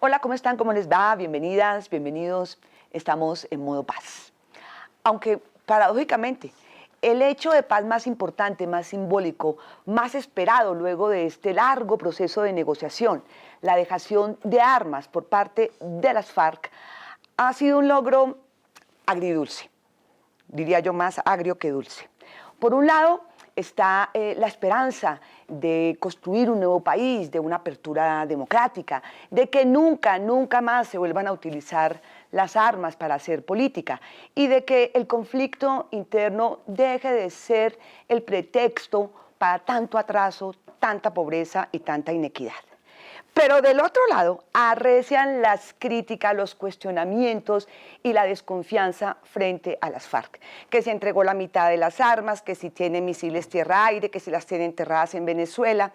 Hola, ¿cómo están? ¿Cómo les va? Bienvenidas, bienvenidos. Estamos en modo paz. Aunque, paradójicamente, el hecho de paz más importante, más simbólico, más esperado luego de este largo proceso de negociación, la dejación de armas por parte de las FARC, ha sido un logro agridulce, diría yo más agrio que dulce. Por un lado está la esperanza de construir un nuevo país, de una apertura democrática, de que nunca, nunca más se vuelvan a utilizar las armas para hacer política y de que el conflicto interno deje de ser el pretexto para tanto atraso, tanta pobreza y tanta inequidad. Pero del otro lado, arrecian las críticas, los cuestionamientos y la desconfianza frente a las FARC, que se entregó la mitad de las armas, que si tienen misiles tierra-aire, que si las tienen enterradas en Venezuela.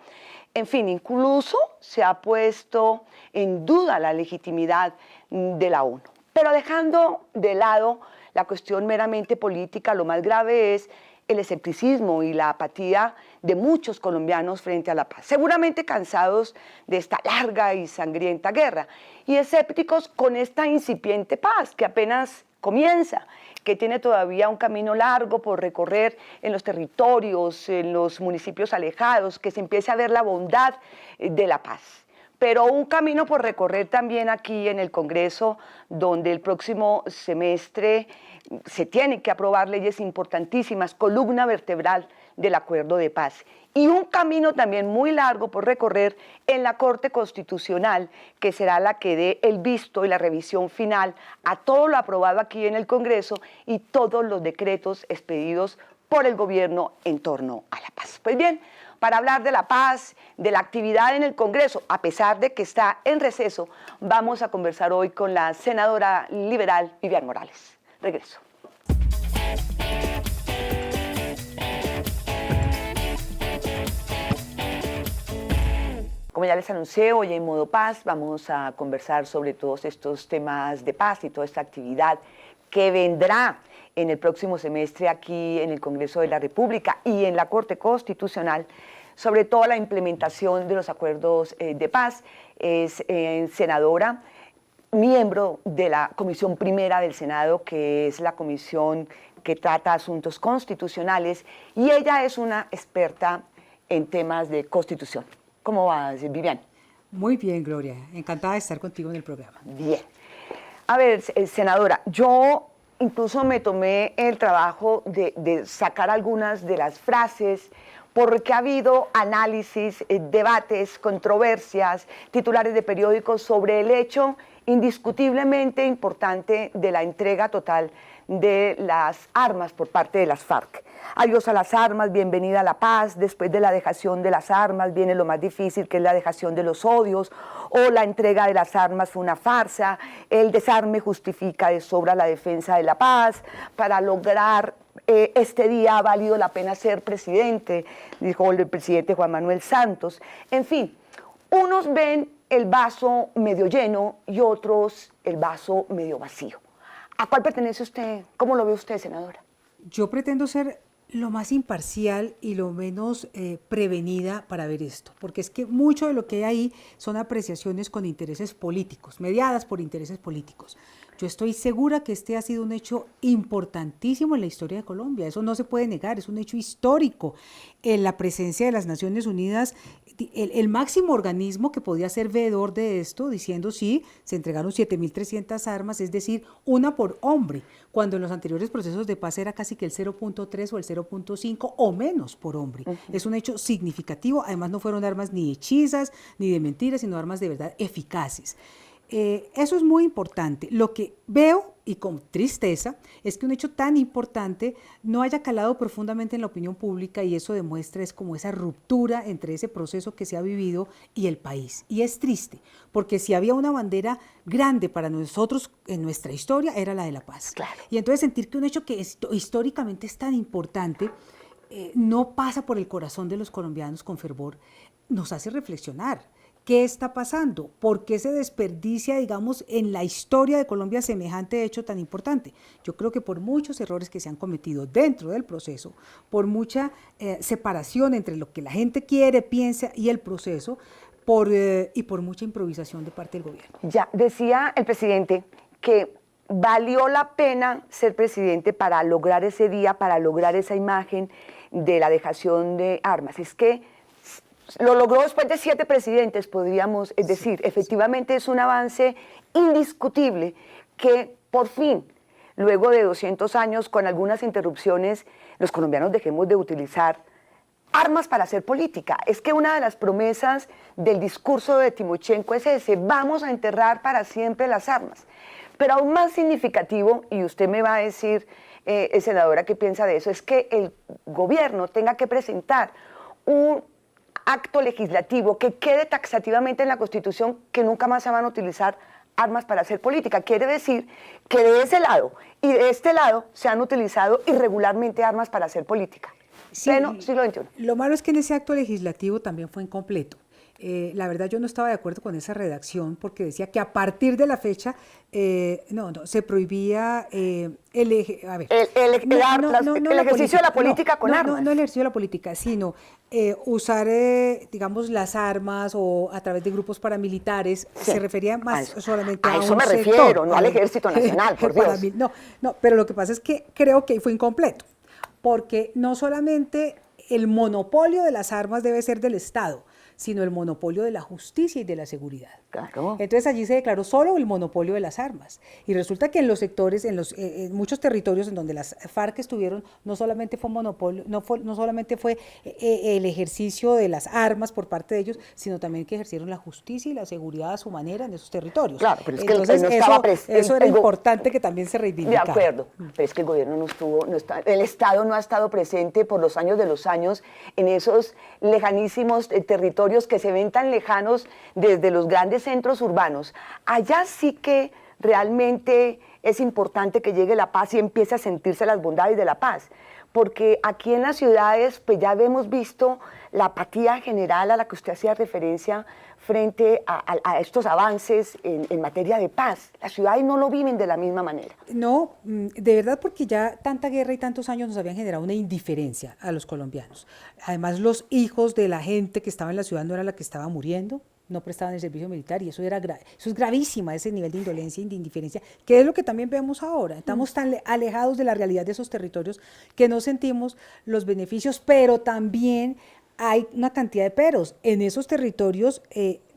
En fin, incluso se ha puesto en duda la legitimidad de la ONU. Pero dejando de lado la cuestión meramente política, lo más grave es el escepticismo y la apatía de muchos colombianos frente a la paz, seguramente cansados de esta larga y sangrienta guerra, y escépticos con esta incipiente paz que apenas comienza, que tiene todavía un camino largo por recorrer en los territorios, en los municipios alejados, que se empiece a ver la bondad de la paz. Pero un camino por recorrer también aquí en el Congreso, donde el próximo semestre se tienen que aprobar leyes importantísimas, columna vertebral del acuerdo de paz. Y un camino también muy largo por recorrer en la Corte Constitucional, que será la que dé el visto y la revisión final a todo lo aprobado aquí en el Congreso y todos los decretos expedidos por el gobierno en torno a la paz. Pues bien, para hablar de la paz, de la actividad en el Congreso, a pesar de que está en receso, vamos a conversar hoy con la senadora liberal Vivian Morales. Regreso. Como ya les anuncié, hoy en Modo Paz vamos a conversar sobre todos estos temas de paz y toda esta actividad que vendrá en el próximo semestre aquí en el Congreso de la República y en la Corte Constitucional, sobre todo la implementación de los acuerdos de paz. Es senadora, miembro de la Comisión Primera del Senado, que es la comisión que trata asuntos constitucionales, y ella es una experta en temas de constitución. ¿Cómo vas, Vivian? Muy bien, Gloria. Encantada de estar contigo en el programa. Bien. A ver, senadora, yo incluso me tomé el trabajo de sacar algunas de las frases, porque ha habido análisis, debates, controversias, titulares de periódicos sobre el hecho indiscutiblemente importante de la entrega total de las armas por parte de las FARC. Adiós a las armas, bienvenida a la paz. Después de la dejación de las armas viene lo más difícil, que es la dejación de los odios, o la entrega de las armas fue una farsa, el desarme justifica de sobra la defensa de la paz. Para lograr este día ha valido la pena ser presidente, dijo el presidente Juan Manuel Santos. En fin, unos ven el vaso medio lleno y otros el vaso medio vacío. ¿A cuál pertenece usted? ¿Cómo lo ve usted, senadora? Yo pretendo ser lo más imparcial y lo menos prevenida para ver esto, porque es que mucho de lo que hay ahí son apreciaciones con intereses políticos, mediadas por intereses políticos. Yo estoy segura que este ha sido un hecho importantísimo en la historia de Colombia, eso no se puede negar, es un hecho histórico. En la presencia de las Naciones Unidas, el máximo organismo que podía ser veedor de esto, diciendo sí, se entregaron 7.300 armas, es decir, una por hombre, cuando en los anteriores procesos de paz era casi que el 0.3 o el 0.5 o menos por hombre. Es un hecho significativo, además no fueron armas ni hechizas, ni de mentiras, sino armas de verdad eficaces. Eso es muy importante. Lo que veo, y con tristeza, es que un hecho tan importante no haya calado profundamente en la opinión pública, y eso demuestra es como esa ruptura entre ese proceso que se ha vivido y el país. Y es triste, porque si había una bandera grande para nosotros en nuestra historia, era la de la paz. Claro. Y entonces sentir que un hecho que históricamente es tan importante no pasa por el corazón de los colombianos con fervor, nos hace reflexionar. ¿Qué está pasando? ¿Por qué se desperdicia, digamos, en la historia de Colombia semejante hecho tan importante? Yo creo que por muchos errores que se han cometido dentro del proceso, por mucha separación entre lo que la gente quiere, piensa y el proceso, y por mucha improvisación de parte del gobierno. Ya decía el presidente que valió la pena ser presidente para lograr ese día, para lograr esa imagen de la dejación de armas. Es que lo logró después de 7 presidentes, podríamos decir. Efectivamente es un avance indiscutible que por fin, luego de 200 años, con algunas interrupciones, los colombianos dejemos de utilizar armas para hacer política. Es que una de las promesas del discurso de Timochenko es ese: vamos a enterrar para siempre las armas. Pero aún más significativo, y usted me va a decir, senadora, qué piensa de eso, es que el gobierno tenga que presentar un acto legislativo que quede taxativamente en la Constitución que nunca más se van a utilizar armas para hacer política. Quiere decir que de ese lado y de este lado se han utilizado irregularmente armas para hacer política. Sí, Pleno siglo XXI. Lo malo es que en ese acto legislativo también fue incompleto. La verdad yo no estaba de acuerdo con esa redacción porque decía que a partir de la fecha se prohibía el ejercicio de la política con armas. No el ejercicio de la política, sino usar, digamos, las armas o a través de grupos paramilitares. Sí, se refería más solamente a eso un me sector, refiero, no al Ejército Nacional, por Dios. No, pero lo que pasa es que creo que ahí fue incompleto, porque no solamente el monopolio de las armas debe ser del Estado, sino el monopolio de la justicia y de la seguridad. Claro. Entonces allí se declaró solo el monopolio de las armas. Y resulta que en los sectores, en muchos territorios en donde las FARC estuvieron, no solamente fue monopolio, no solamente fue el ejercicio de las armas por parte de ellos, sino también que ejercieron la justicia y la seguridad a su manera en esos territorios. Claro, pero es que entonces no estaba eso era importante que también se reivindicara. De acuerdo, pero es que el gobierno el Estado no ha estado presente por los años en esos lejanísimos territorios que se ven tan lejanos desde los grandes centros urbanos. Allá sí que realmente es importante que llegue la paz y empiece a sentirse las bondades de la paz, porque aquí en las ciudades pues ya hemos visto la apatía general a la que usted hacía referencia frente a estos avances en materia de paz. Las ciudades no lo viven de la misma manera. No, de verdad, porque ya tanta guerra y tantos años nos habían generado una indiferencia a los colombianos. Además, los hijos de la gente que estaba en la ciudad no era la que estaba muriendo, no prestaban el servicio militar, y eso es gravísima, ese nivel de indolencia y de indiferencia, que es lo que también vemos ahora. Estamos tan alejados de la realidad de esos territorios que no sentimos los beneficios, pero también hay una cantidad de peros. En esos territorios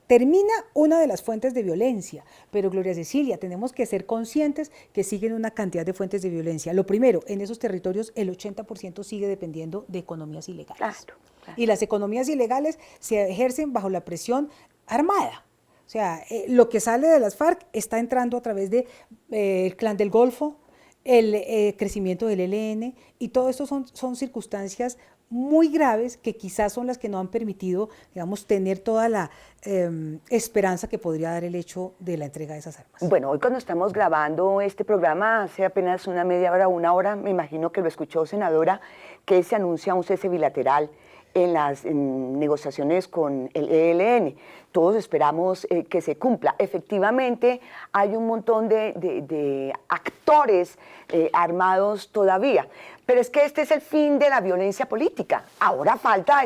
termina una de las fuentes de violencia, pero Gloria Cecilia, tenemos que ser conscientes que siguen una cantidad de fuentes de violencia. Lo primero, en esos territorios el 80% sigue dependiendo de economías ilegales. Claro. Y las economías ilegales se ejercen bajo la presión armada. O sea, lo que sale de las FARC está entrando a través del Clan del Golfo, el crecimiento del ELN, y todo esto son circunstancias muy graves que quizás son las que no han permitido, digamos, tener toda la esperanza que podría dar el hecho de la entrega de esas armas. Bueno, hoy cuando estamos grabando este programa, hace apenas una media hora, una hora, me imagino que lo escuchó, senadora, que se anuncia un cese bilateral en las negociaciones con el ELN. Todos esperamos que se cumpla. Efectivamente, hay un montón de actores armados todavía, pero es que este es el fin de la violencia política. Ahora falta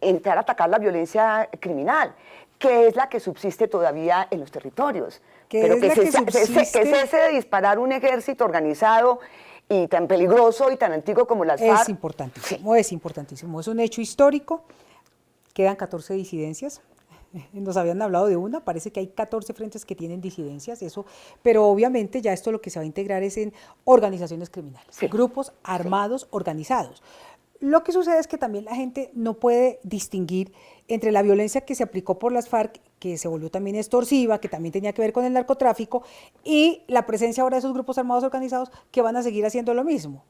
entrar a atacar la violencia criminal, que es la que subsiste todavía en los territorios. Pero que cese de disparar un ejército organizado y tan peligroso y tan antiguo como las FARC. Es importantísimo, sí. Es importantísimo. Es un hecho histórico. Quedan 14 disidencias. Nos habían hablado de una, parece que hay 14 frentes que tienen disidencias, pero obviamente ya esto lo que se va a integrar es en organizaciones criminales, sí, grupos armados, sí, organizados. Lo que sucede es que también la gente no puede distinguir entre la violencia que se aplicó por las FARC, que se volvió también extorsiva, que también tenía que ver con el narcotráfico, y la presencia ahora de esos grupos armados organizados que van a seguir haciendo lo mismo.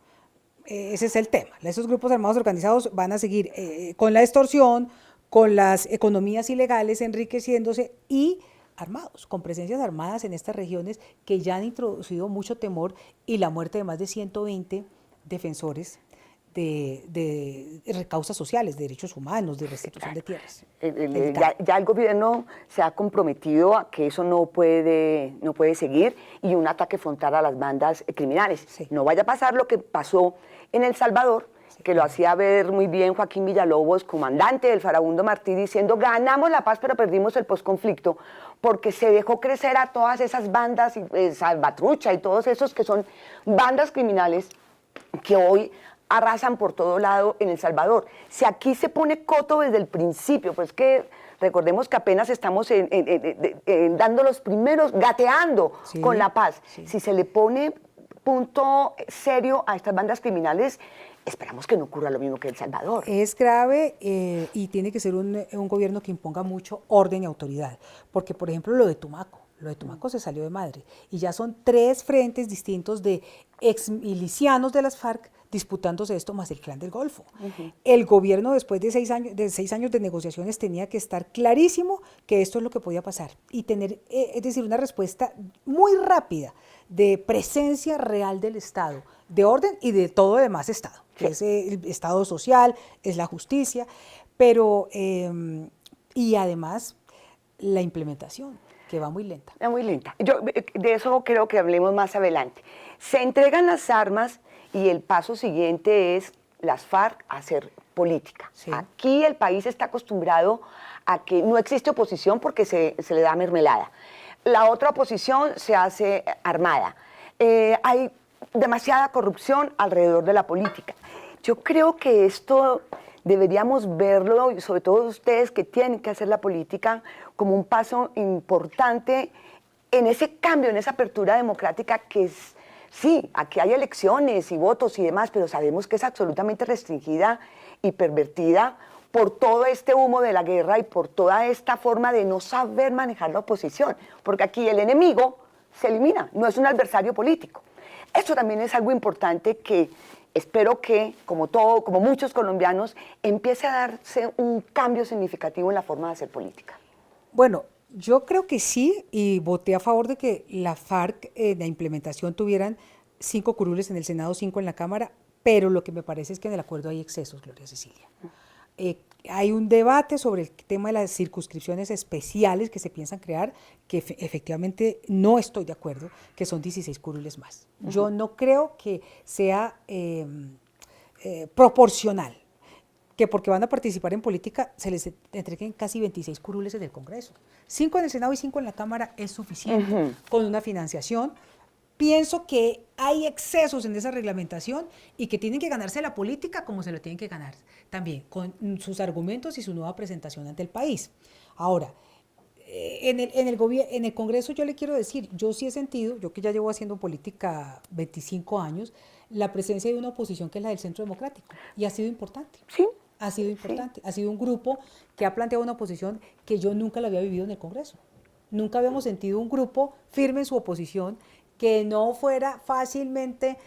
Ese es el tema. Esos grupos armados organizados van a seguir con la extorsión, con las economías ilegales enriqueciéndose y armados, con presencias armadas en estas regiones que ya han introducido mucho temor y la muerte de más de 120 defensores de causas sociales, de derechos humanos, de restitución de tierras. Ya el gobierno se ha comprometido a que eso no puede seguir, y un ataque frontal a las bandas criminales. Sí. No vaya a pasar lo que pasó en El Salvador, que lo hacía ver muy bien Joaquín Villalobos, comandante del Farabundo Martí, diciendo: ganamos la paz pero perdimos el posconflicto, porque se dejó crecer a todas esas bandas, Salvatrucha y todos esos que son bandas criminales que hoy arrasan por todo lado en El Salvador. Si aquí se pone coto desde el principio, pues que recordemos que apenas estamos dando los primeros, gateando con la paz. Si se le pone punto serio a estas bandas criminales, esperamos que no ocurra lo mismo que El Salvador. Es grave y tiene que ser un gobierno que imponga mucho orden y autoridad, porque por ejemplo lo de Tumaco se salió de madre y ya son 3 frentes distintos de exmilicianos de las FARC disputándose esto, más el Clan del Golfo. El gobierno, después de 6 años de negociaciones, tenía que estar clarísimo que esto es lo que podía pasar y tener, es decir, una respuesta muy rápida de presencia real del Estado, de orden y de todo el demás Estado, que es el Estado social, es la justicia, pero, y además la implementación, que va muy lenta. Va muy lenta. Yo de eso creo que hablemos más adelante. Se entregan las armas y el paso siguiente es las FARC a hacer política. Sí. Aquí el país está acostumbrado a que no existe oposición porque se le da mermelada. La otra oposición se hace armada. Hay demasiada corrupción alrededor de la política. Yo creo que esto deberíamos verlo, y sobre todo ustedes que tienen que hacer la política, como un paso importante en ese cambio, en esa apertura democrática que es... Sí, aquí hay elecciones y votos y demás, pero sabemos que es absolutamente restringida y pervertida por todo este humo de la guerra y por toda esta forma de no saber manejar la oposición, porque aquí el enemigo se elimina, no es un adversario político. Esto también es algo importante que espero que, como muchos colombianos, empiece a darse un cambio significativo en la forma de hacer política. Bueno, yo creo que sí, y voté a favor de que la FARC en la implementación tuvieran 5 curules en el Senado, 5 en la Cámara, pero lo que me parece es que en el acuerdo hay excesos, Gloria Cecilia. Hay un debate sobre el tema de las circunscripciones especiales que se piensan crear, que efectivamente no estoy de acuerdo, que son 16 curules más. Yo no creo que sea proporcional, que porque van a participar en política se les entreguen casi 26 curules en el Congreso. 5 en el Senado y 5 en la Cámara es suficiente, con una financiación. Pienso que hay excesos en esa reglamentación y que tienen que ganarse la política como se lo tienen que ganar también, con sus argumentos y su nueva presentación ante el país. Ahora, en el Congreso yo le quiero decir, yo sí he sentido, yo que ya llevo haciendo política 25 años, la presencia de una oposición que es la del Centro Democrático, y ha sido importante. Sí. Ha sido importante, ha sido un grupo que ha planteado una oposición que yo nunca la había vivido en el Congreso. Nunca habíamos sentido un grupo firme en su oposición que no fuera fácilmente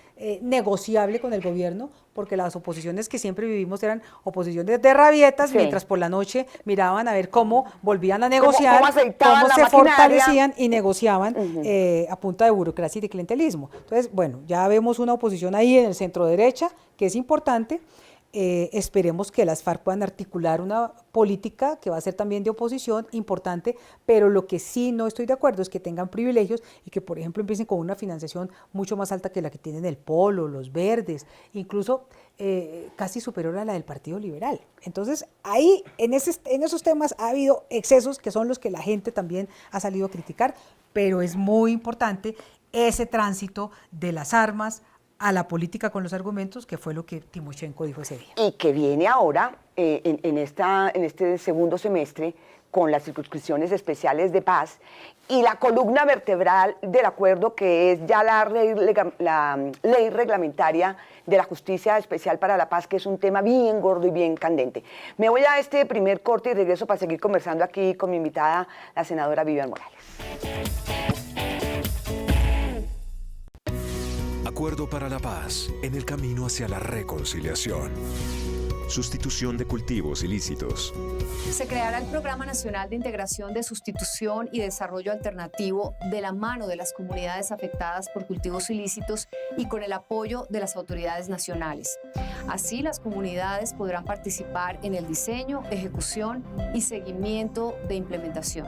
negociable con el gobierno, porque las oposiciones que siempre vivimos eran oposiciones de rabietas, mientras por la noche miraban a ver cómo volvían a negociar, cómo se fortalecían y negociaban a punta de burocracia y de clientelismo. Entonces, bueno, ya vemos una oposición ahí en el centro derecha, que es importante. Esperemos que las FARC puedan articular una política que va a ser también de oposición importante, pero lo que sí no estoy de acuerdo es que tengan privilegios y que, por ejemplo, empiecen con una financiación mucho más alta que la que tienen el Polo, los Verdes, incluso casi superior a la del Partido Liberal. Entonces, ahí, en esos temas ha habido excesos que son los que la gente también ha salido a criticar, pero es muy importante ese tránsito de las armas a la política con los argumentos, que fue lo que Timochenko dijo ese día. Y que viene ahora, en este segundo semestre, con las circunscripciones especiales de paz y la columna vertebral del acuerdo, que es ya la ley reglamentaria de la Justicia Especial para la Paz, que es un tema bien gordo y bien candente. Me voy a este primer corte y regreso para seguir conversando aquí con mi invitada, la senadora Vivian Morales. Acuerdo para la paz, en el camino hacia la reconciliación. Sustitución de cultivos ilícitos. Se creará el Programa Nacional de Integración de Sustitución y Desarrollo Alternativo de la mano de las comunidades afectadas por cultivos ilícitos y con el apoyo de las autoridades nacionales. Así, las comunidades podrán participar en el diseño, ejecución y seguimiento de implementación.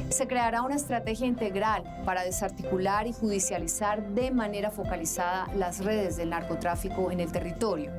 Se creará una estrategia integral para desarticular y judicializar de manera focalizada las redes del narcotráfico en el territorio.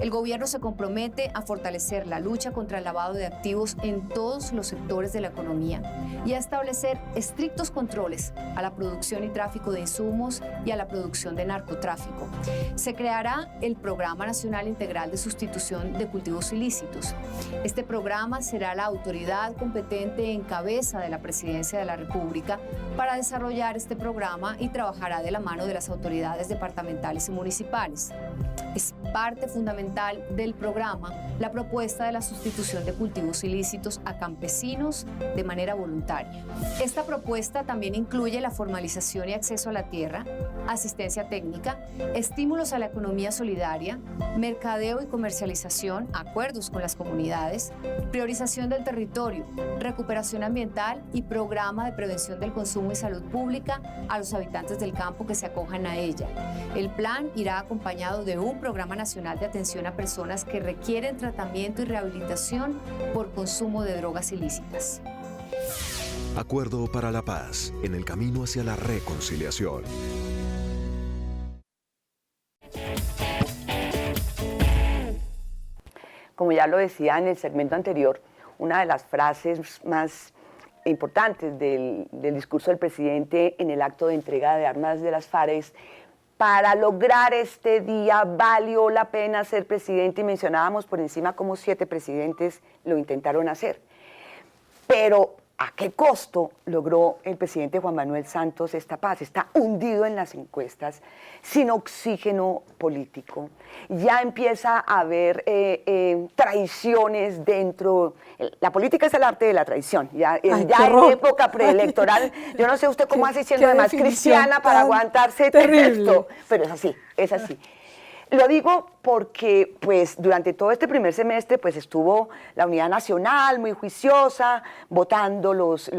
El gobierno se compromete a fortalecer la lucha contra el lavado de activos en todos los sectores de la economía y a establecer estrictos controles a la producción y tráfico de insumos y a la producción de narcotráfico. Se creará el Programa Nacional Integral de Sustitución de Cultivos Ilícitos. Este programa será la autoridad competente en cabeza de la Presidencia de la República para desarrollar este programa y trabajará de la mano de las autoridades departamentales y municipales. Es parte fundamental del programa la propuesta de la sustitución de cultivos ilícitos a campesinos de manera voluntaria. Esta propuesta también incluye la formalización y acceso a la tierra, asistencia técnica, estímulos a la economía solidaria, mercadeo y comercialización, acuerdos con las comunidades, priorización del territorio, recuperación ambiental y programa de prevención del consumo y salud pública a los habitantes del campo que se acojan a ella. El plan irá acompañado de un programa nacional de atención a personas que requieren tratamiento y rehabilitación por consumo de drogas ilícitas. Acuerdo para la paz, en el camino hacia la reconciliación. Como ya lo decía en el segmento anterior, una de las frases más importantes del discurso del presidente en el acto de entrega de armas de las FARC es: para lograr este día valió la pena ser presidente, y mencionábamos por encima cómo 7 presidentes lo intentaron hacer. Pero ¿a qué costo logró el presidente Juan Manuel Santos esta paz? Está hundido en las encuestas, sin oxígeno político. Ya empieza a haber traiciones dentro. La política es el arte de la traición. Ya en época preelectoral, yo no sé usted cómo hace siendo además cristiana para aguantarse esto, pero es así, es así. Lo digo porque pues, durante todo este primer semestre pues, estuvo la Unidad Nacional muy juiciosa, votando los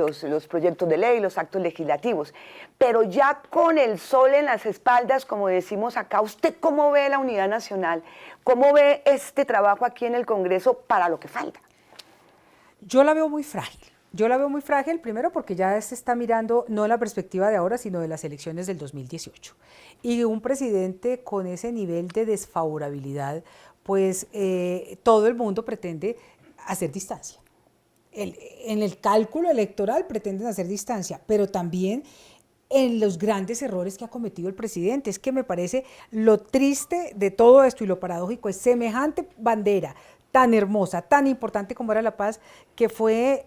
proyectos de ley, los actos legislativos. Pero ya con el sol en las espaldas, como decimos acá, ¿usted cómo ve la Unidad Nacional? ¿Cómo ve este trabajo aquí en el Congreso para lo que falta? Yo la veo muy frágil. Yo la veo muy frágil, primero porque ya se está mirando no en la perspectiva de ahora, sino de las elecciones del 2018. Y un presidente con ese nivel de desfavorabilidad, pues todo el mundo pretende hacer distancia. En el cálculo electoral pretenden hacer distancia, pero también en los grandes errores que ha cometido el presidente. Es que me parece lo triste de todo esto y lo paradójico es semejante bandera tan hermosa, tan importante como era la paz, que fue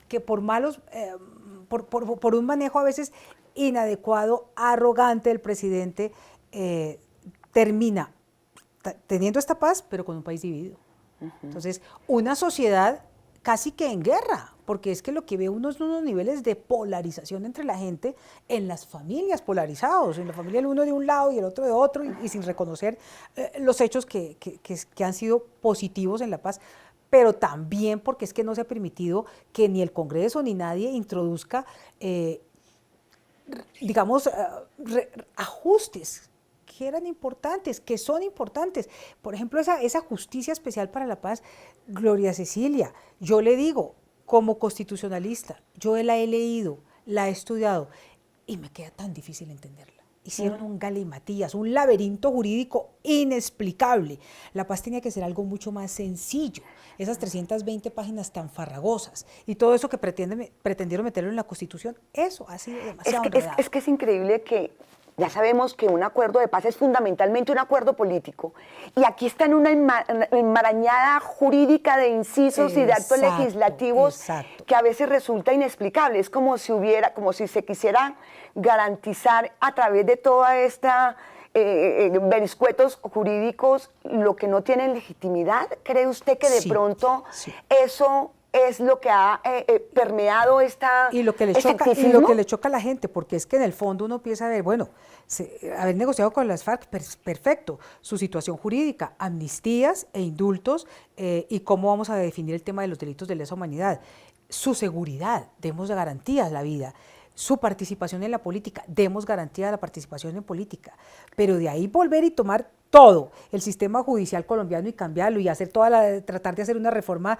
que por malos, por un manejo a veces inadecuado, arrogante del presidente, termina teniendo esta paz, pero con un país dividido. Entonces, una sociedad casi que en guerra, porque es que lo que ve uno es unos niveles de polarización entre la gente, en las familias polarizados, en la familia el uno de un lado y el otro de otro, y sin reconocer los hechos que han sido positivos en la paz, pero también porque es que no se ha permitido que ni el Congreso ni nadie introduzca, digamos, ajustes que eran importantes, que son importantes. Por ejemplo, esa justicia especial para la paz, Gloria Cecilia, yo le digo, como constitucionalista, yo la he leído, la he estudiado, y me queda tan difícil entenderla. Hicieron un galimatías, un laberinto jurídico inexplicable. La paz tenía que ser algo mucho más sencillo. Esas 320 páginas tan farragosas y todo eso que pretendieron meterlo en la Constitución, eso ha sido demasiado enredado. Es que es increíble que ya sabemos que un acuerdo de paz es fundamentalmente un acuerdo político, y aquí está en una enmarañada jurídica de incisos y de actos legislativos que a veces resulta inexplicable. Es como si se quisiera garantizar a través de toda esta vericuetos jurídicos lo que no tienen legitimidad. ¿Cree usted que de pronto eso es lo que ha permeado esta y lo que le choca a la gente, porque es que en el fondo uno empieza a ver, bueno, haber negociado con las FARC, perfecto, su situación jurídica, amnistías e indultos, y cómo vamos a definir el tema de los delitos de lesa humanidad, su seguridad, demos garantías a la vida, su participación en la política, demos garantía de la participación en política, pero de ahí volver y tomar todo el sistema judicial colombiano y cambiarlo y tratar de hacer una reforma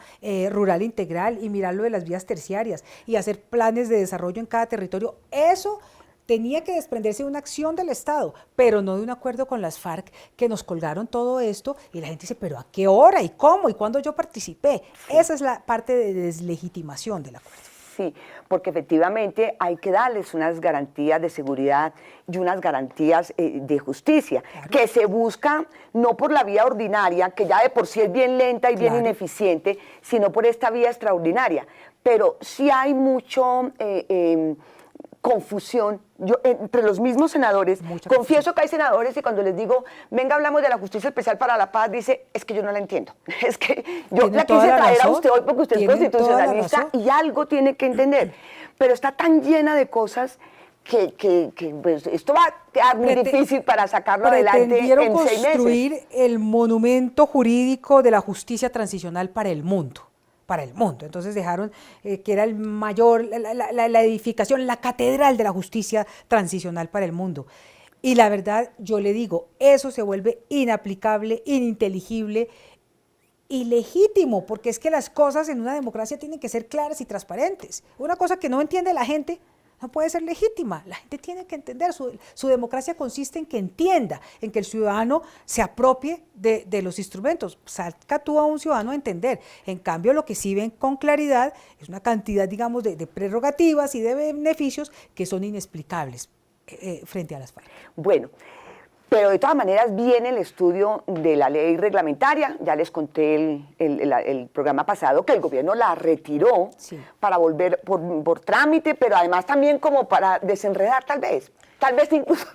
rural integral y mirar lo de las vías terciarias y hacer planes de desarrollo en cada territorio, eso tenía que desprenderse de una acción del Estado, pero no de un acuerdo con las FARC que nos colgaron todo esto y la gente dice, pero ¿a qué hora y cómo y cuándo yo participé? Sí. Esa es la parte de deslegitimación del acuerdo. Sí, porque efectivamente hay que darles unas garantías de seguridad y unas garantías de justicia, claro, que se busca no por la vía ordinaria, que ya de por sí es bien lenta y bien ineficiente, sino por esta vía extraordinaria. Pero sí hay mucho confusión entre los mismos senadores. Confieso que hay senadores y cuando les digo, venga, hablamos de la justicia especial para la paz, dice, es que yo no la entiendo. Es que yo la quise traer a usted hoy porque usted es constitucionalista y algo tiene que entender. Pero está tan llena de cosas que pues, esto va a quedar muy difícil para sacarlo adelante en 6 meses. Pretendieron construir el monumento jurídico de la justicia transicional para el mundo. Entonces dejaron que era el mayor, la edificación, la catedral de la justicia transicional para el mundo. Y la verdad, yo le digo, eso se vuelve inaplicable, ininteligible, ilegítimo, porque es que las cosas en una democracia tienen que ser claras y transparentes. Una cosa que no entiende la gente no puede ser legítima. La gente tiene que entender, su democracia consiste en que entienda, en que el ciudadano se apropie de los instrumentos. Saca tú a un ciudadano a entender. En cambio, lo que sí ven con claridad es una cantidad, digamos, de prerrogativas y de beneficios que son inexplicables frente a las FARC. Bueno, pero de todas maneras viene el estudio de la ley reglamentaria. Ya les conté el programa pasado que el gobierno la retiró para volver por trámite, pero además también como para desenredar tal vez incluso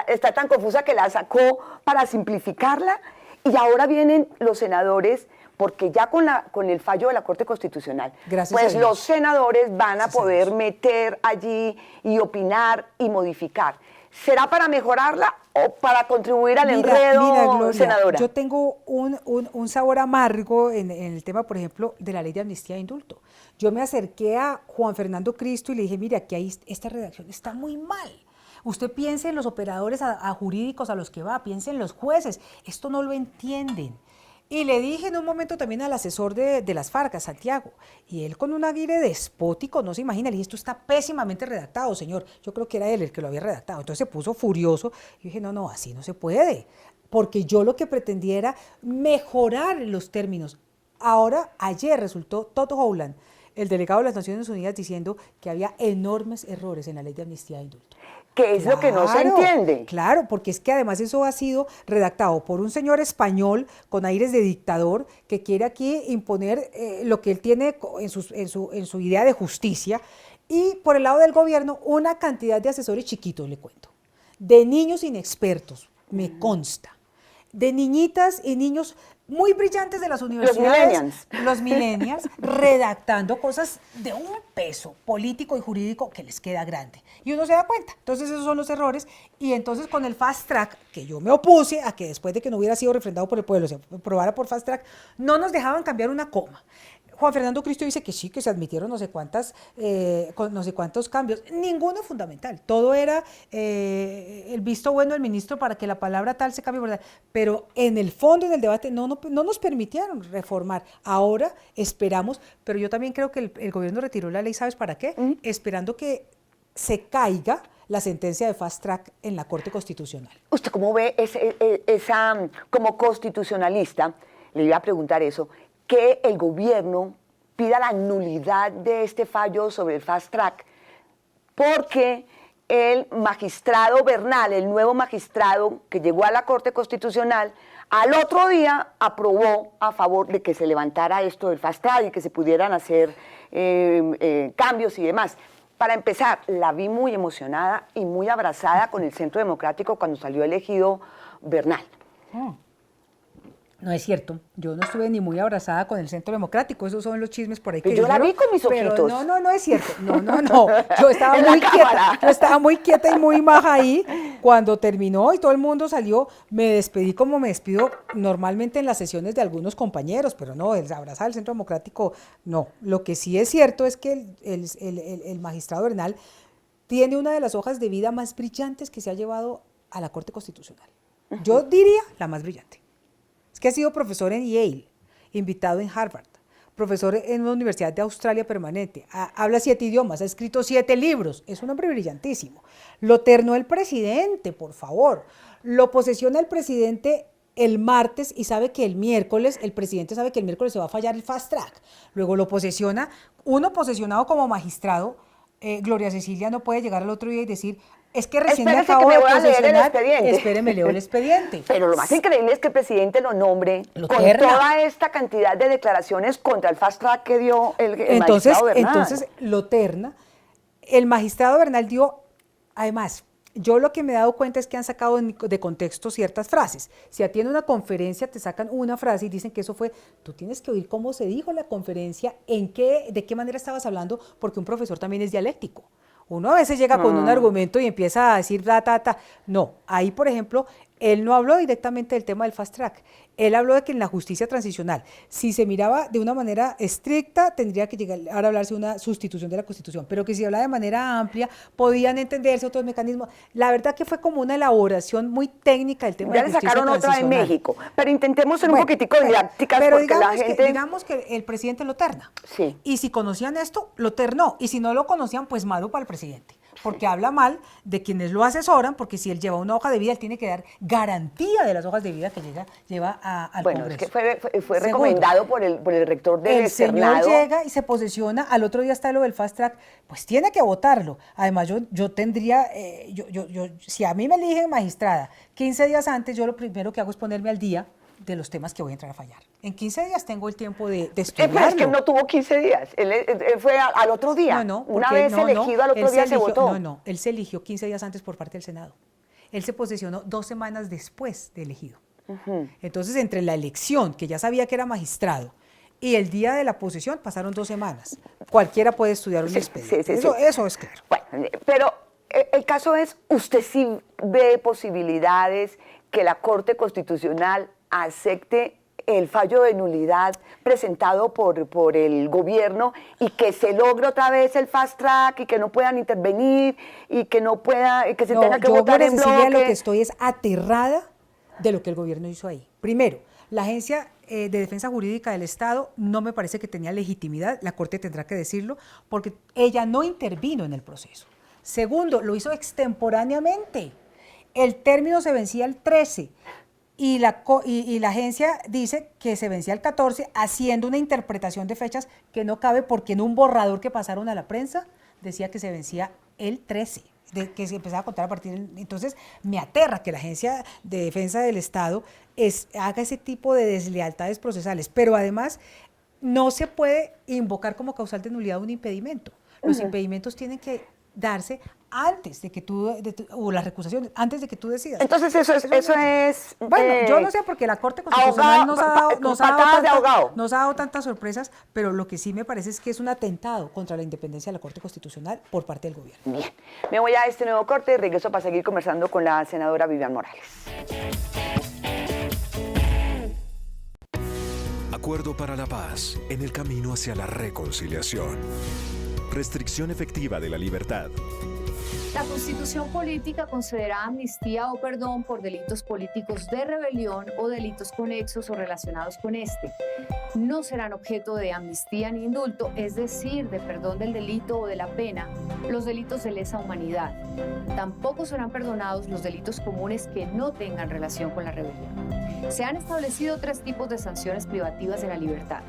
está tan confusa que la sacó para simplificarla y ahora vienen los senadores porque ya con el fallo de la Corte Constitucional, pues los senadores van a poder meter allí y opinar y modificar. ¿Será para mejorarla o para contribuir al enredo, Gloria, senadora? Yo tengo un sabor amargo en el tema, por ejemplo, de la ley de amnistía e indulto. Yo me acerqué a Juan Fernando Cristo y le dije, mire, aquí esta redacción está muy mal. Usted piense en los operadores jurídicos a los que va, piense en los jueces. Esto no lo entienden. Y le dije en un momento también al asesor de las FARC, a Santiago, y él con un aire despótico, no se imagina, le dije, esto está pésimamente redactado, señor. Yo creo que era él el que lo había redactado. Entonces se puso furioso. Y dije, no, así no se puede, porque yo lo que pretendía era mejorar los términos. Ahora, ayer resultó Toto Howland, el delegado de las Naciones Unidas, diciendo que había enormes errores en la ley de amnistía e indulto. Que es lo que no se entiende. Claro, porque es que además eso ha sido redactado por un señor español con aires de dictador que quiere aquí imponer lo que él tiene en su idea de justicia y por el lado del gobierno una cantidad de asesores chiquitos, le cuento, de niños inexpertos, me consta, de niñitas y niños muy brillantes de las universidades, los millennials, redactando cosas de un peso político y jurídico que les queda grande. Y uno se da cuenta. Entonces esos son los errores. Y entonces con el fast track, que yo me opuse a que después de que no hubiera sido refrendado por el pueblo, se aprobara por fast track, no nos dejaban cambiar una coma. Juan Fernando Cristo dice que sí, que se admitieron no sé cuántos cambios, ninguno fundamental, todo era el visto bueno del ministro para que la palabra tal se cambie, ¿verdad? Pero en el fondo, en el debate, no nos permitieron reformar. Ahora esperamos, pero yo también creo que el gobierno retiró la ley, ¿sabes para qué? Esperando que se caiga la sentencia de fast track en la Corte Constitucional. ¿Usted cómo ve esa como constitucionalista, le iba a preguntar eso, que el gobierno pida la nulidad de este fallo sobre el fast track, porque el magistrado Bernal, el nuevo magistrado que llegó a la Corte Constitucional, al otro día aprobó a favor de que se levantara esto del fast track y que se pudieran hacer cambios y demás. Para empezar, la vi muy emocionada y muy abrazada con el Centro Democrático cuando salió elegido Bernal. No es cierto, yo no estuve ni muy abrazada con el Centro Democrático, esos son los chismes por ahí que yo la vi con mis ojitos. Pero no es cierto, no, yo estaba muy quieta y muy maja ahí cuando terminó y todo el mundo salió, me despedí como me despido normalmente en las sesiones de algunos compañeros, pero no, el abrazar al Centro Democrático, no. Lo que sí es cierto es que el magistrado Bernal tiene una de las hojas de vida más brillantes que se ha llevado a la Corte Constitucional. Yo diría la más brillante. Es que ha sido profesor en Yale, invitado en Harvard, profesor en una universidad de Australia permanente, habla 7 idiomas, ha escrito 7 libros, es un hombre brillantísimo. Lo ternó el presidente, por favor. Lo posesiona el presidente el martes y sabe que el miércoles, el presidente sabe que el miércoles se va a fallar el fast track. Luego lo posesiona, uno posesionado como magistrado, Gloria Cecilia no puede llegar al otro día y decir, es que recién me acabo de posesionar, espéreme, leo el expediente. Pero lo más increíble es que el presidente lo nombre Lo con terna. toda esta cantidad de declaraciones contra el fast track que dio el magistrado Bernal. Entonces lo terna. El magistrado Bernal dio, además, yo lo que me he dado cuenta es que han sacado de contexto ciertas frases. Si a ti en una conferencia te sacan una frase y dicen que eso fue, tú tienes que oír cómo se dijo la conferencia, de qué manera estabas hablando, porque un profesor también es dialéctico. Uno a veces llega con un argumento y empieza a decir ta. No, ahí por ejemplo, él no habló directamente del tema del fast track. Él habló de que en la justicia transicional, si se miraba de una manera estricta, tendría que llegar ahora a hablarse de una sustitución de la Constitución, pero que si hablaba de manera amplia, podían entenderse otros mecanismos. La verdad que fue como una elaboración muy técnica del tema de Ya la le justicia sacaron otra en transicional. México, pero intentemos ser un poquitico didácticas pero porque la gente... digamos que el presidente lo terna. Sí. Y si conocían esto, lo ternó. Y si no lo conocían, pues malo para el presidente. Porque habla mal de quienes lo asesoran, porque si él lleva una hoja de vida, él tiene que dar garantía de las hojas de vida que lleva al Bueno, Congreso. es que fue Segundo, recomendado por el rector del el señor externado. llega y se posesiona, al otro día está lo del fast track, pues tiene que votarlo. Además, yo tendría, si a mí me eligen magistrada 15 días antes, yo lo primero que hago es ponerme al día de los temas que voy a entrar a fallar. En 15 días tengo el tiempo de estudiarlo. Es que no tuvo 15 días, él fue al otro día. Una vez elegido, al otro día se votó. No, él se eligió 15 días antes por parte del Senado. Él se posesionó 2 semanas después de elegido. Entonces, entre la elección, que ya sabía que era magistrado, y el día de la posesión, pasaron 2 semanas. Cualquiera puede estudiar un expediente. Eso es claro. Bueno, pero el caso es, ¿usted sí ve posibilidades que la Corte Constitucional acepte el fallo de nulidad presentado por el gobierno y que se logre otra vez el fast track y que no puedan intervenir y que no pueda, que se tenga que votar en bloque? Lo que estoy es aterrada de lo que el gobierno hizo ahí. Primero, la Agencia de Defensa Jurídica del Estado no me parece que tenía legitimidad, la Corte tendrá que decirlo, porque ella no intervino en el proceso. Segundo, lo hizo extemporáneamente. El término se vencía el 13 y la agencia dice que se vencía el 14 haciendo una interpretación de fechas que no cabe porque en un borrador que pasaron a la prensa decía que se vencía el 13. Que se empezaba a contar a partir del... Entonces, me aterra que la Agencia de Defensa del Estado haga ese tipo de deslealtades procesales, pero además no se puede invocar como causal de nulidad un impedimento. Los impedimentos tienen que darse antes de que o las recusaciones, antes de que tú decidas. Entonces eso es bueno, yo no sé, porque la Corte Constitucional nos ha dado tantas sorpresas, pero lo que sí me parece es que es un atentado contra la independencia de la Corte Constitucional por parte del gobierno. Bien, me voy a este nuevo corte y regreso para seguir conversando con la senadora Vivian Morales. Acuerdo para la paz en el camino hacia la reconciliación. Restricción efectiva de la libertad. La Constitución política concederá amnistía o perdón por delitos políticos de rebelión o delitos conexos o relacionados con este. No serán objeto de amnistía ni indulto, es decir, de perdón del delito o de la pena, los delitos de lesa humanidad. Tampoco serán perdonados los delitos comunes que no tengan relación con la rebelión. Se han establecido 3 tipos de sanciones privativas de la libertad.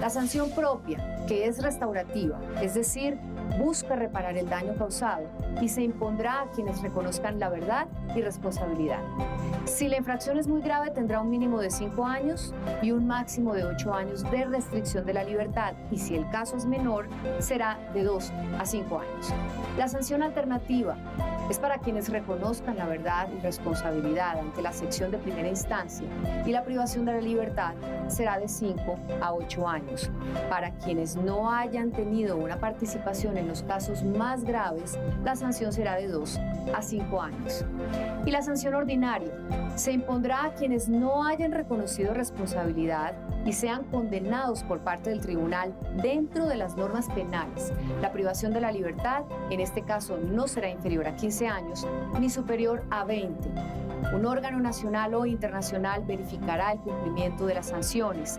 La sanción propia, que es restaurativa, es decir, busca reparar el daño causado y se impondrá a quienes reconozcan la verdad y responsabilidad. Si la infracción es muy grave, tendrá un mínimo de 5 años y un máximo de 8 años de restricción de la libertad, y si el caso es menor, será de 2 a 5 años. La sanción alternativa es para quienes reconozcan la verdad y responsabilidad ante la sección de primera instancia, y la privación de la libertad será de 5 a 8 años. Para quienes no hayan tenido una participación en los casos más graves, la sanción será de 2 a 5 años. Y la sanción ordinaria se impondrá a quienes no hayan reconocido responsabilidad y sean condenados por parte del tribunal dentro de las normas penales. La privación de la libertad, en este caso, no será inferior a 15 años ni superior a 20. Un órgano nacional o internacional verificará el cumplimiento de las sanciones.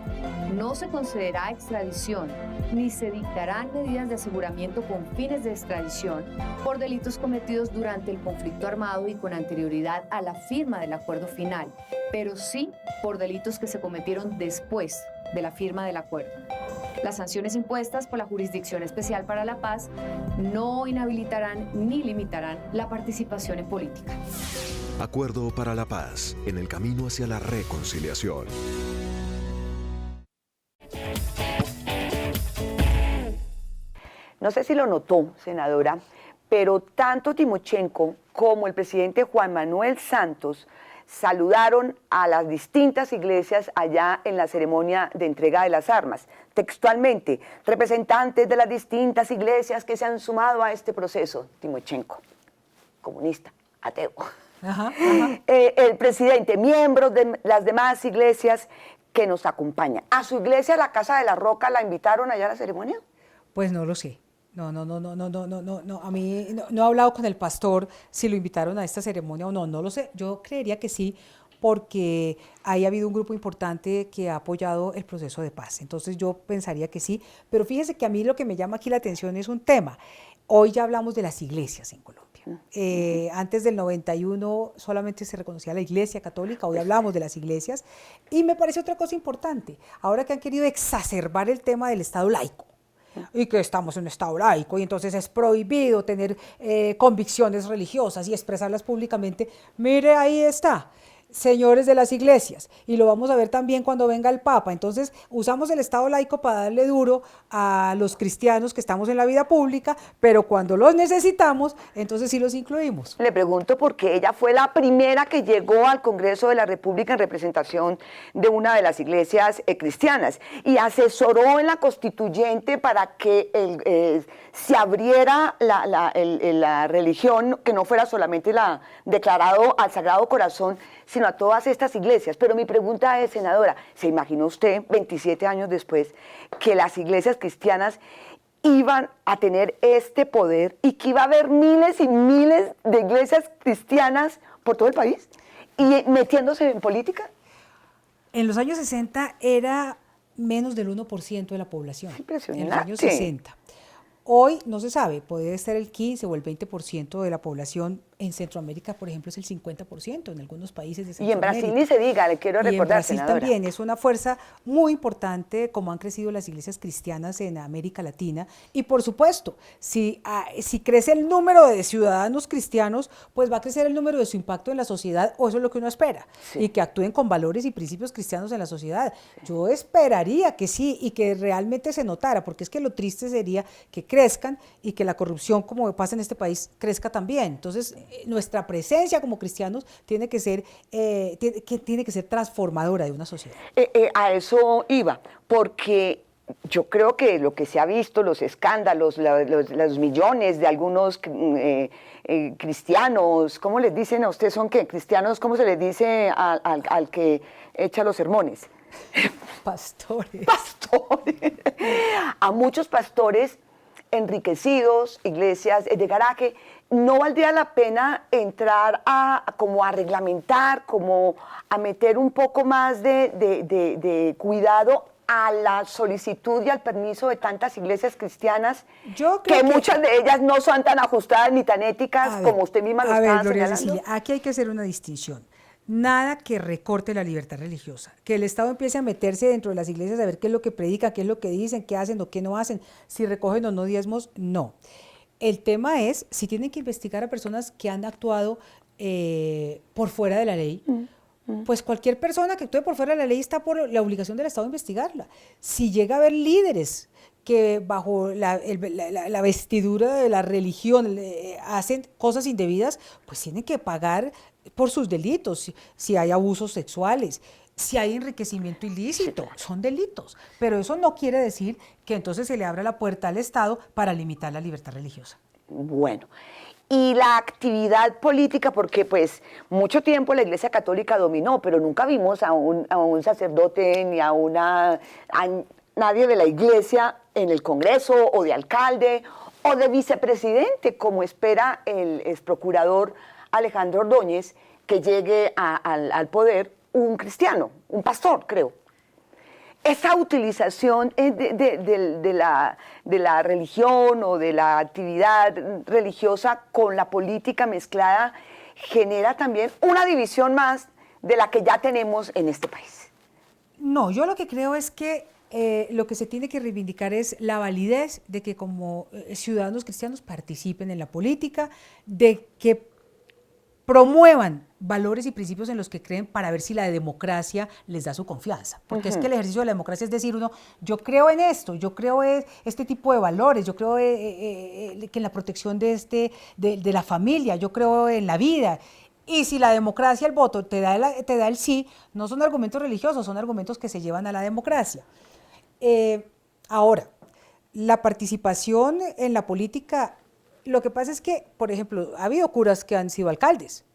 No se concederá extradición ni se dictarán medidas de aseguramiento con fines de extradición por delitos cometidos durante el conflicto armado y con anterioridad a la firma del acuerdo final, pero sí por delitos que se cometieron después de la firma del acuerdo. Las sanciones impuestas por la Jurisdicción Especial para la Paz no inhabilitarán ni limitarán la participación en política. Acuerdo para la Paz, en el camino hacia la reconciliación. No sé si lo notó, senadora, pero tanto Timochenko como el presidente Juan Manuel Santos saludaron a las distintas iglesias allá en la ceremonia de entrega de las armas. Textualmente, representantes de las distintas iglesias que se han sumado a este proceso. Timochenko, comunista, ateo. Ajá. El presidente, miembros de las demás iglesias que nos acompañan. ¿A su iglesia, la Casa de la Roca, la invitaron allá a la ceremonia? Pues no lo sé. No. A mí no he hablado con el pastor si lo invitaron a esta ceremonia o no lo sé. Yo creería que sí, porque ahí ha habido un grupo importante que ha apoyado el proceso de paz. Entonces yo pensaría que sí, pero fíjese que a mí lo que me llama aquí la atención es un tema. Hoy ya hablamos de las iglesias en Colombia. Antes del 91 solamente se reconocía la Iglesia Católica, hoy hablamos de las iglesias, y me parece otra cosa importante, ahora que han querido exacerbar el tema del Estado laico, y que estamos en un Estado laico, y entonces es prohibido tener convicciones religiosas y expresarlas públicamente. Mire, ahí está, señores de las iglesias, y lo vamos a ver también cuando venga el Papa. Entonces usamos el Estado laico para darle duro a los cristianos que estamos en la vida pública, pero cuando los necesitamos, entonces sí los incluimos. Le pregunto porque ella fue la primera que llegó al Congreso de la República en representación de una de las iglesias cristianas y asesoró en la constituyente para que se abriera la religión, que no fuera solamente la declarado al Sagrado Corazón, sino a todas estas iglesias. Pero mi pregunta es, senadora, ¿se imaginó usted, 27 años después, que las iglesias cristianas iban a tener este poder y que iba a haber miles y miles de iglesias cristianas por todo el país y metiéndose en política? En los años 60 era menos del 1% de la población. Impresionante. En los años 60. Hoy no se sabe, puede ser el 15 o el 20% de la población. En Centroamérica, por ejemplo, es el 50% en algunos países de Centroamérica. Y en Brasil ni se diga, le quiero recordar, y en Brasil senadora, también es una fuerza muy importante, como han crecido las iglesias cristianas en América Latina. Y por supuesto, si crece el número de ciudadanos cristianos, pues va a crecer el número de su impacto en la sociedad, o eso es lo que uno espera, sí, y que actúen con valores y principios cristianos en la sociedad. Yo esperaría que sí, y que realmente se notara, porque es que lo triste sería que crezcan y que la corrupción, como pasa en este país, crezca también. Entonces, nuestra presencia como cristianos tiene que ser transformadora de una sociedad. A eso iba, porque yo creo que lo que se ha visto, los escándalos, los millones de algunos cristianos, ¿cómo les dicen a ustedes? ¿Son qué? ¿Cristianos? ¿Cómo se les dice al que echa los sermones? Pastores. Pastores. A muchos pastores enriquecidos, iglesias de garaje, ¿no valdría la pena entrar como a reglamentar, como a meter un poco más de cuidado a la solicitud y al permiso de tantas iglesias cristianas, Yo creo que muchas de ellas no son tan ajustadas ni tan éticas como usted misma lo estaba Gloria señalando? Cecilia, aquí hay que hacer una distinción. Nada que recorte la libertad religiosa, que el Estado empiece a meterse dentro de las iglesias a ver qué es lo que predican, qué es lo que dicen, qué hacen o qué no hacen, si recogen o no diezmos, no. El tema es si tienen que investigar a personas que han actuado por fuera de la ley, pues cualquier persona que actúe por fuera de la ley está por la obligación del Estado de investigarla. Si llega a haber líderes que bajo la vestidura de la religión hacen cosas indebidas, pues tienen que pagar por sus delitos, si hay abusos sexuales, si hay enriquecimiento ilícito, son delitos. Pero eso no quiere decir que entonces se le abra la puerta al Estado para limitar la libertad religiosa. Bueno, y la actividad política, porque pues mucho tiempo la Iglesia Católica dominó, pero nunca vimos a un sacerdote ni a nadie de la Iglesia en el Congreso, o de alcalde, o de vicepresidente, como espera el exprocurador Alejandro Ordóñez, que llegue al poder un cristiano, un pastor, creo. Esa utilización de la religión o de la actividad religiosa con la política mezclada genera también una división más de la que ya tenemos en este país. No, yo lo que creo es que lo que se tiene que reivindicar es la validez de que como ciudadanos cristianos participen en la política, de que promuevan valores y principios en los que creen para ver si la democracia les da su confianza. Porque es que el ejercicio de la democracia es decir uno, yo creo en esto, yo creo en este tipo de valores, yo creo que en la protección de la familia, yo creo en la vida. Y si la democracia, el voto, te da el sí, no son argumentos religiosos, son argumentos que se llevan a la democracia. Ahora, la participación en la política, lo que pasa es que, por ejemplo, ha habido curas que han sido alcaldes,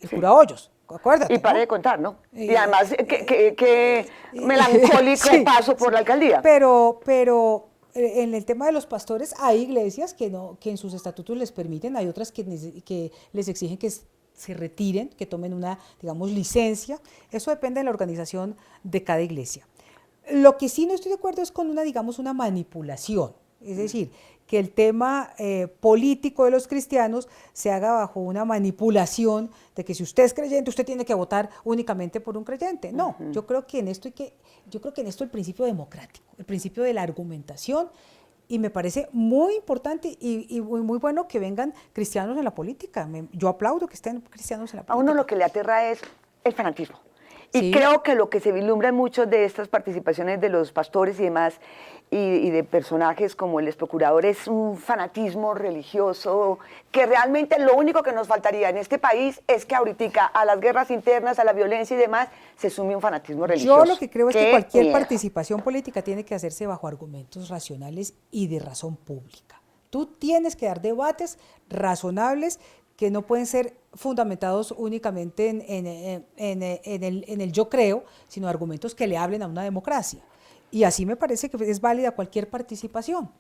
el cura Hoyos, acuérdate. Y pare de contar, ¿no? Y además, que melancólico sí, paso por la alcaldía. Pero en el tema de los pastores hay iglesias que en sus estatutos les permiten, hay otras que les exigen que se retiren, que tomen una, digamos, licencia. Eso depende de la organización de cada iglesia. Lo que sí no estoy de acuerdo es con una manipulación, es decir, que el tema político de los cristianos se haga bajo una manipulación de que si usted es creyente, usted tiene que votar únicamente por un creyente. No, yo creo que en esto el principio democrático, el principio de la argumentación, y me parece muy importante y muy bueno que vengan cristianos en la política. Yo aplaudo que estén cristianos en la política. A uno lo que le aterra es el fanatismo. Y Sí. creo que lo que se vislumbra en muchas de estas participaciones de los pastores y demás, y de personajes como el ex procurador, es un fanatismo religioso que realmente lo único que nos faltaría en este país es que ahorita a las guerras internas, a la violencia y demás, se sume un fanatismo religioso. Yo lo que creo es que ¡Qué cualquier miedo! participación política tiene que hacerse bajo argumentos racionales y de razón pública. Tú tienes que dar debates razonables que no pueden ser fundamentados únicamente en el yo creo, sino argumentos que le hablen a una democracia. Y así me parece que es válida cualquier participación.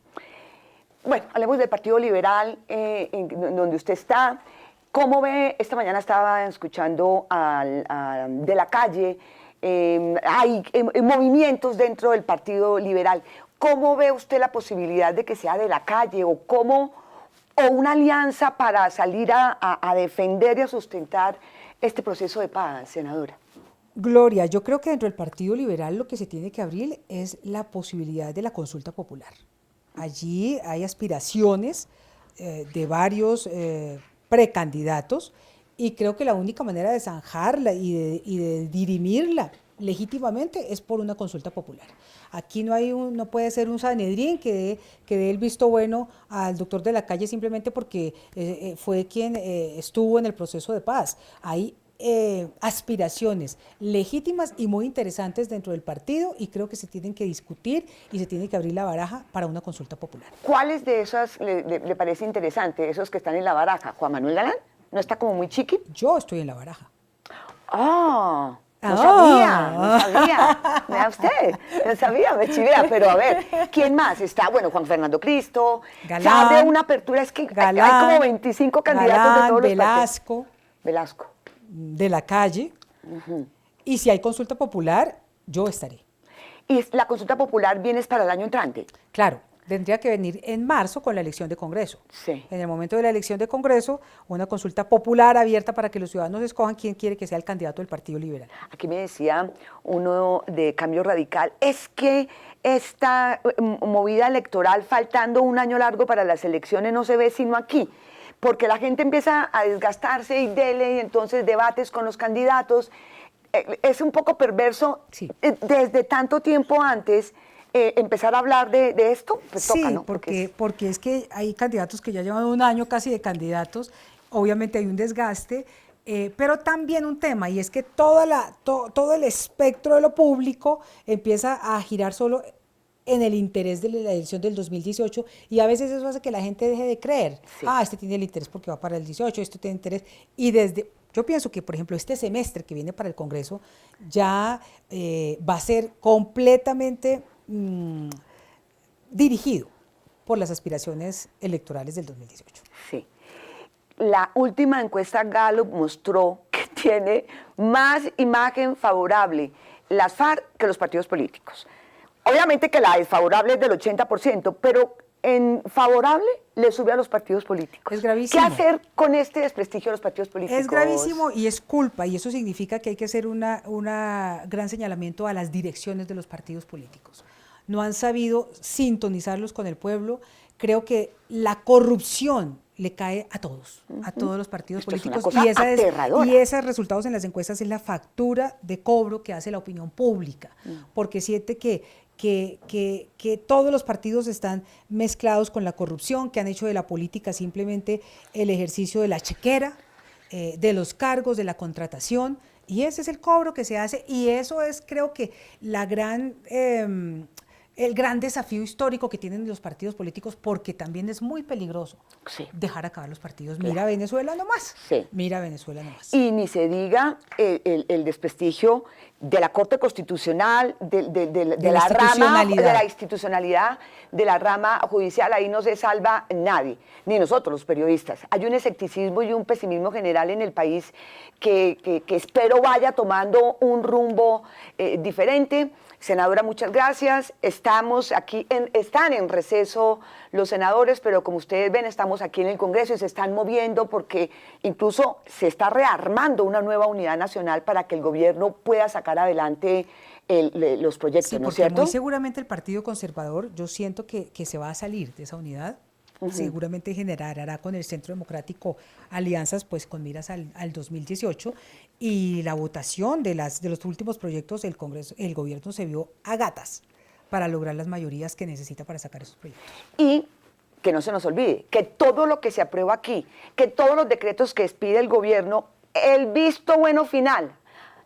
Bueno, hablemos del Partido Liberal, donde usted está. ¿Cómo ve? Esta mañana estaba escuchando de la calle, hay movimientos dentro del Partido Liberal. ¿Cómo ve usted la posibilidad de que sea de la calle o una alianza para salir a defender y a sustentar este proceso de paz, senadora? Gloria, yo creo que dentro del Partido Liberal lo que se tiene que abrir es la posibilidad de la consulta popular. Allí hay aspiraciones de varios precandidatos y creo que la única manera de zanjarla y de dirimirla legítimamente es por una consulta popular. Aquí no puede ser un Sanedrín que dé el visto bueno al doctor de la calle simplemente porque fue quien estuvo en el proceso de paz. Hay aspiraciones legítimas y muy interesantes dentro del partido y creo que se tienen que discutir y se tiene que abrir la baraja para una consulta popular. ¿Cuáles de esas le parece interesante, esos que están en la baraja? ¿Juan Manuel Galán? ¿No está como muy chiqui? Yo estoy en la baraja. ¡Ah! No Ah. sabía. Vea usted, no sabía, me chivea. Pero a ver, ¿quién más está? Bueno, Juan Fernando Cristo. Galán. Se abre una apertura, es que Galán, hay como 25 candidatos de Galán, todos los Velasco, partidos. Velasco. de la calle. Y si hay consulta popular, yo estaré. Y la consulta popular viene para el año entrante. Claro, tendría que venir en marzo con la elección de Congreso. Sí. En el momento de la elección de Congreso, una consulta popular abierta para que los ciudadanos escojan quién quiere que sea el candidato del Partido Liberal. Aquí me decía uno de Cambio Radical, es que esta movida electoral, faltando un año largo para las elecciones, no se ve sino aquí, porque la gente empieza a desgastarse y entonces debates con los candidatos. Es un poco perverso, Sí. Desde tanto tiempo antes empezar a hablar de esto, pues Sí, toca, ¿no? porque es que hay candidatos que ya llevan un año casi de candidatos, obviamente hay un desgaste, pero también un tema, y es que todo el espectro de lo público empieza a girar solo en el interés de la elección del 2018 y a veces eso hace que la gente deje de creer. Sí. Este tiene el interés porque va para el 18, este tiene interés. Yo pienso que, por ejemplo, este semestre que viene para el Congreso ya va a ser completamente dirigido por las aspiraciones electorales del 2018. Sí. La última encuesta Gallup mostró que tiene más imagen favorable las FARC que los partidos políticos. Obviamente que la desfavorable es del 80%, pero en favorable le sube a los partidos políticos. Es gravísimo. ¿Qué hacer con este desprestigio de los partidos políticos? Es gravísimo y es culpa, y eso significa que hay que hacer un gran señalamiento a las direcciones de los partidos políticos. No han sabido sintonizarlos con el pueblo. Creo que la corrupción le cae a todos los partidos Esto es una políticos, cosa aterradora. y esos resultados en las encuestas es la factura de cobro que hace la opinión pública, porque siente que todos los partidos están mezclados con la corrupción, que han hecho de la política simplemente el ejercicio de la chequera, de los cargos, de la contratación, y ese es el cobro que se hace, y eso es, creo que, el gran desafío histórico que tienen los partidos políticos, porque también es muy peligroso dejar acabar los partidos. Mira Venezuela nomás, mira Venezuela nomás. Y ni se diga el desprestigio de la Corte Constitucional, de la rama, de la institucionalidad, de la rama judicial. Ahí no se salva nadie, ni nosotros los periodistas. Hay un escepticismo y un pesimismo general en el país que espero vaya tomando un rumbo diferente. Senadora, muchas gracias. Estamos aquí, están en receso los senadores, pero como ustedes ven, estamos aquí en el Congreso y se están moviendo porque incluso se está rearmando una nueva unidad nacional para que el gobierno pueda sacar adelante los proyectos, sí, ¿no es cierto? Muy seguramente el Partido Conservador, yo siento que se va a salir de esa unidad. Seguramente generará con el Centro Democrático alianzas pues con miras al 2018, y la votación de los últimos proyectos del Congreso, el gobierno se vio a gatas para lograr las mayorías que necesita para sacar esos proyectos. Y que no se nos olvide que todo lo que se aprueba aquí, que todos los decretos que expide el gobierno, el visto bueno final,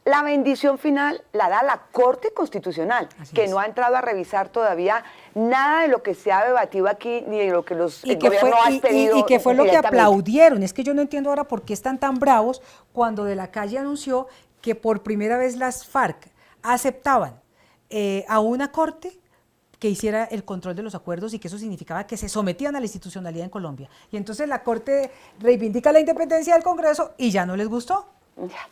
la bendición final la da la Corte Constitucional, que no ha entrado a revisar todavía nada de lo que se ha debatido aquí, ni de lo que el gobierno ha expedido. Y que fue lo que aplaudieron. Es que yo no entiendo ahora por qué están tan bravos cuando De la Calle anunció que por primera vez las FARC aceptaban a una corte que hiciera el control de los acuerdos, y que eso significaba que se sometían a la institucionalidad en Colombia. Y entonces la Corte reivindica la independencia del Congreso y ya no les gustó. Ya.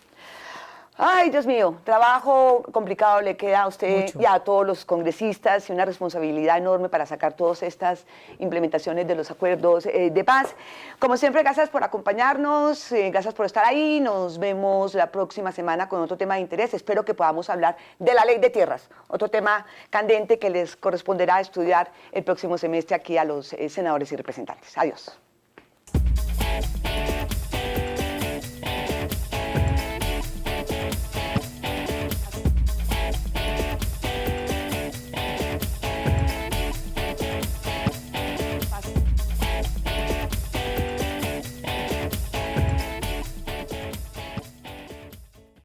Ay, Dios mío, trabajo complicado le queda a usted y a todos los congresistas, y una responsabilidad enorme para sacar todas estas implementaciones de los acuerdos de paz. Como siempre, gracias por acompañarnos, gracias por estar ahí. Nos vemos la próxima semana con otro tema de interés. Espero que podamos hablar de la ley de tierras, otro tema candente que les corresponderá estudiar el próximo semestre aquí a los senadores y representantes. Adiós.